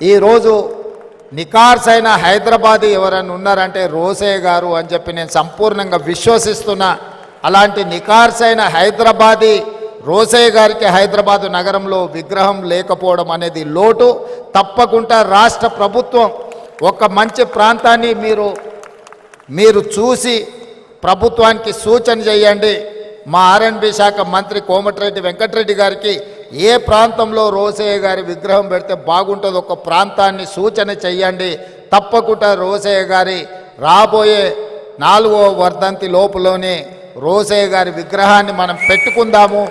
ఈరోజు నికార్సైన హైదరాబాదీ ఎవరైనా ఉన్నారంటే రోసయ్య గారు అని చెప్పి నేను సంపూర్ణంగా విశ్వసిస్తున్నా. అలాంటి నికార్సైన హైదరాబాదీ రోసయ్య గారికి హైదరాబాద్ నగరంలో విగ్రహం లేకపోవడం అనేది లోటు. తప్పకుండా రాష్ట్ర ప్రభుత్వం ఒక మంచి ప్రాంతాన్ని మీరు చూసి ప్రభుత్వానికి సూచన చేయండి. మా ఆర్ఎండ్బి శాఖ మంత్రి కోమటిరెడ్డి వెంకటరెడ్డి గారికి ఏ ప్రాంతంలో రోసయ్య గారి విగ్రహం పెడితే బాగుంటుందో ఒక ప్రాంతాన్ని సూచన చెయ్యండి. తప్పకుండా రోసయ్య గారి రాబోయే 4వ వర్ధంతి లోపులోనే రోసయ్య గారి విగ్రహాన్ని మనం పెట్టుకుందాము.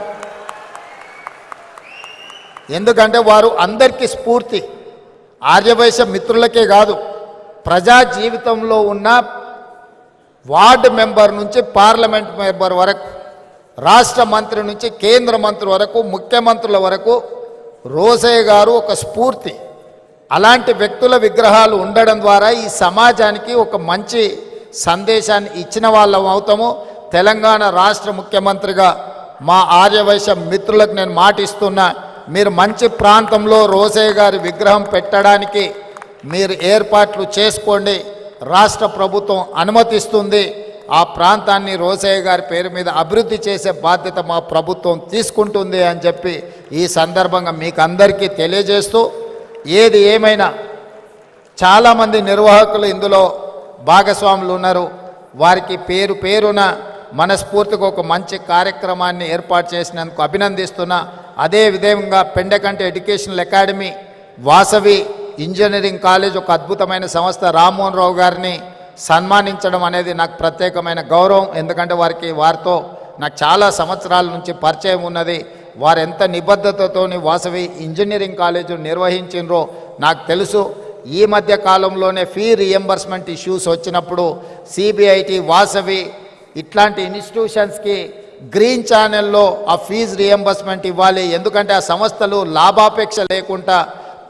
ఎందుకంటే వారు అందరికీ స్ఫూర్తి. ఆర్యవైశ్య మిత్రులకే కాదు, ప్రజా జీవితంలో ఉన్న వార్డు మెంబర్ నుంచి పార్లమెంట్ మెంబర్ వరకు, రాష్ట్ర మంత్రి నుంచి కేంద్ర మంత్రి వరకు, ముఖ్యమంత్రుల వరకు రోసయ్య గారు ఒక స్ఫూర్తి. అలాంటి వ్యక్తుల విగ్రహాలు ఉండడం ద్వారా ఈ సమాజానికి ఒక మంచి సందేశాన్ని ఇచ్చిన వాళ్ళం అవుతాము. తెలంగాణ రాష్ట్ర ముఖ్యమంత్రిగా మా ఆర్యవైశ్య మిత్రులకు నేను మాటిస్తున్నా, మీరు మంచి ప్రాంతంలో రోసయ్య గారి విగ్రహం పెట్టడానికి మీరు ఏర్పాట్లు చేసుకోండి. రాష్ట్ర ప్రభుత్వం అనుమతిస్తుంది. ఆ ప్రాంతాన్ని రోసయ్య గారి పేరు మీద అభివృద్ధి చేసే బాధ్యత మా ప్రభుత్వం తీసుకుంటుంది అని చెప్పి ఈ సందర్భంగా మీకు అందరికీ తెలియజేస్తూ, ఏది ఏమైనా చాలామంది నిర్వాహకులు ఇందులో భాగస్వాములు ఉన్నారు. వారికి పేరు పేరున మనస్ఫూర్తిగా ఒక మంచి కార్యక్రమాన్ని ఏర్పాటు చేసినందుకు అభినందిస్తున్నా. అదేవిధంగా Pendakanti educational academy, Vasavi engineering college ఒక అద్భుతమైన సంస్థ, రామ్మోహన్ రావు గారిని సన్మానించడం అనేది నాకు ప్రత్యేకమైన గౌరవం. ఎందుకంటే వారితో నాకు చాలా సంవత్సరాల నుంచి పరిచయం ఉన్నది. వారు ఎంత నిబద్ధతతోని వాసవి ఇంజనీరింగ్ కాలేజ్ నిర్వహించినరో నాకు తెలుసు. ఈ మధ్య కాలంలోనే ఫీ రియంబర్స్మెంట్ ఇష్యూస్ వచ్చినప్పుడు సిబిఐటి, వాసవి ఇట్లాంటి ఇన్స్టిట్యూషన్స్కి గ్రీన్ ఛానల్లో ఆ ఫీజు రియంబర్స్మెంట్ ఇవ్వాలి. ఎందుకంటే ఆ సంస్థలు లాభాపేక్ష లేకుండా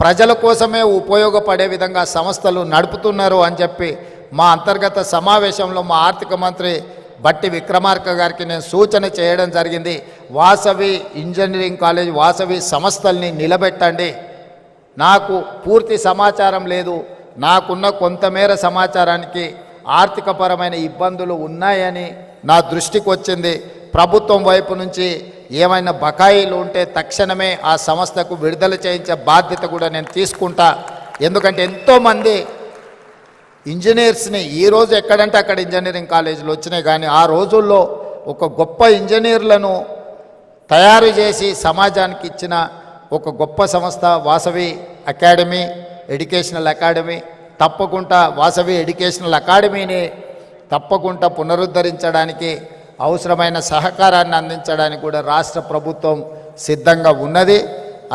ప్రజల కోసమే ఉపయోగపడే విధంగా సంస్థలు నడుపుతున్నారు అని చెప్పి మా అంతర్గత సమావేశంలో మా ఆర్థిక మంత్రి బట్టి విక్రమార్క గారికి నేను సూచన చేయడం జరిగింది. వాసవి ఇంజనీరింగ్ కాలేజ్, వాసవి సంస్థల్ని నిలబెట్టండి. నాకు పూర్తి సమాచారం లేదు, నాకున్న కొంతమేర సమాచారానికి ఆర్థికపరమైన ఇబ్బందులు ఉన్నాయని నా దృష్టికి వచ్చింది. ప్రభుత్వం వైపు నుంచి ఏమైనా బకాయిలు ఉంటే తక్షణమే ఆ సంస్థకు విడుదల చేయించే బాధ్యత కూడా నేను తీసుకుంటా. ఎందుకంటే ఎంతోమంది ఇంజనీర్స్ని ఈరోజు ఎక్కడంటే అక్కడ ఇంజనీరింగ్ కాలేజీలు వచ్చినాయి, కానీ ఆ రోజుల్లో ఒక గొప్ప ఇంజనీర్లను తయారు చేసి సమాజానికి ఇచ్చిన ఒక గొప్ప సంస్థ వాసవి అకాడమీ, ఎడ్యుకేషనల్ అకాడమీ. తప్పకుండా వాసవి ఎడ్యుకేషనల్ అకాడమీని తప్పకుండా పునరుద్ధరించడానికి అవసరమైన సహకారాన్ని అందించడానికి కూడా రాష్ట్ర ప్రభుత్వం సిద్ధంగా ఉన్నది.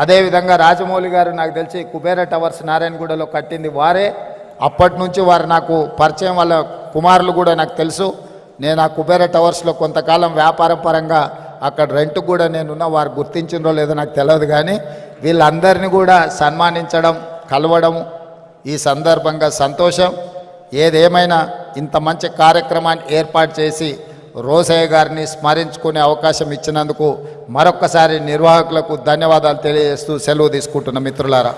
అదేవిధంగా రాజమౌళి గారు నాకు తెలిసి కుబేర టవర్స్ నారాయణగూడలో కట్టింది వారే. అప్పటి నుంచి వారు నాకు పరిచయం, వాళ్ళ కుమారులు కూడా నాకు తెలుసు. నేను ఆ కుబేర టవర్స్లో కొంతకాలం వ్యాపారం పరంగా అక్కడ రెంట్ కూడా నేనున్నా. వారు గుర్తించినో లేదో నాకు తెలియదు, కానీ వీళ్ళందరినీ కూడా సన్మానించడం, కలవడం ఈ సందర్భంగా సంతోషం. ఏదేమైనా ఇంత మంచి కార్యక్రమాన్ని ఏర్పాటు చేసి రోసయ్య గారిని స్మరించుకునే అవకాశం ఇచ్చినందుకు మరొక్కసారి నిర్వాహకులకు ధన్యవాదాలు తెలియజేస్తూ సెలవు తీసుకుంటున్న మిత్రులారా.